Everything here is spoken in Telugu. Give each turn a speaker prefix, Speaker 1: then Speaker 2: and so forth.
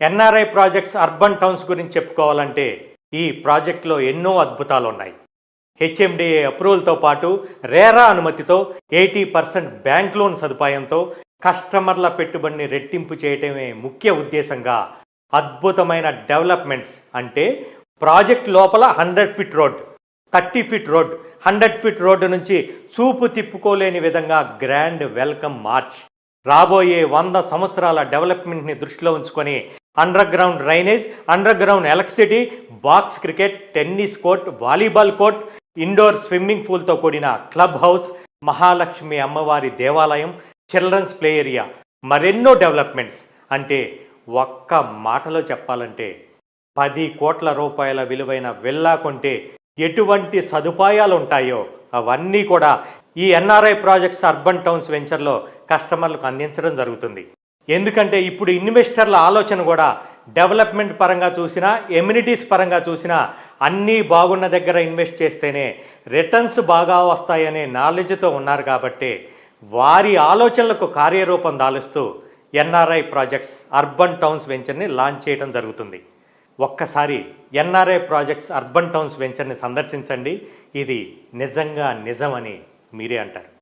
Speaker 1: ఎన్ఆర్ఐ ప్రాజెక్ట్స్ అర్బన్ టౌన్స్ గురించి చెప్పుకోవాలంటే ఈ ప్రాజెక్టులో ఎన్నో అద్భుతాలు ఉన్నాయి. హెచ్ఎండిఏ అప్రూవల్తో పాటు రేరా అనుమతితో 80% బ్యాంక్ లోన్ సదుపాయంతో కస్టమర్ల పెట్టుబడిని రెట్టింపు చేయటమే ముఖ్య ఉద్దేశంగా అద్భుతమైన డెవలప్మెంట్స్ అంటే ప్రాజెక్ట్ లోపల 100 feet road, 30 feet road, 100 feet road నుంచి చూపు తిప్పుకోలేని విధంగా గ్రాండ్ వెల్కమ్ మార్చ్, రాబోయే 100 సంవత్సరాల డెవలప్మెంట్ని దృష్టిలో ఉంచుకొని underground drainage, underground electricity, box cricket, tennis court, volleyball court, indoor swimming పూల్తో కూడిన క్లబ్ హౌస్, మహాలక్ష్మి అమ్మవారి దేవాలయం, చిల్డ్రన్స్ ప్లే ఏరియా, మరెన్నో డెవలప్మెంట్స్. అంటే ఒక్క మాటలో చెప్పాలంటే 10 కోట్ల రూపాయల విలువైన విల్లా కొంటే ఎటువంటి సదుపాయాలు ఉంటాయో అవన్నీ కూడా ఈ ఎన్ఆర్ఐ ప్రాజెక్ట్స్ అర్బన్ టౌన్స్ వెంచర్లో కస్టమర్లకు అందించడం జరుగుతుంది. ఎందుకంటే ఇప్పుడు ఇన్వెస్టర్ల ఆలోచన కూడా డెవలప్మెంట్ పరంగా చూసినా, ఎమ్యూనిటీస్ పరంగా చూసినా అన్నీ బాగున్న దగ్గర ఇన్వెస్ట్ చేస్తేనే రిటర్న్స్ బాగా వస్తాయనే నాలెడ్జ్తో ఉన్నారు కాబట్టి వారి ఆలోచనలకు కార్యరూపం దాలుస్తూ ఎన్ఆర్ఐ ప్రాజెక్ట్స్ అర్బన్ టౌన్స్ వెంచర్ని లాంచ్ చేయడం జరుగుతుంది. ఒక్కసారి ఎన్ఆర్ఐ ప్రాజెక్ట్స్ అర్బన్ టౌన్స్ వెంచర్ని సందర్శించండి. ఇది నిజంగా నిజమని మీరే అంటారు.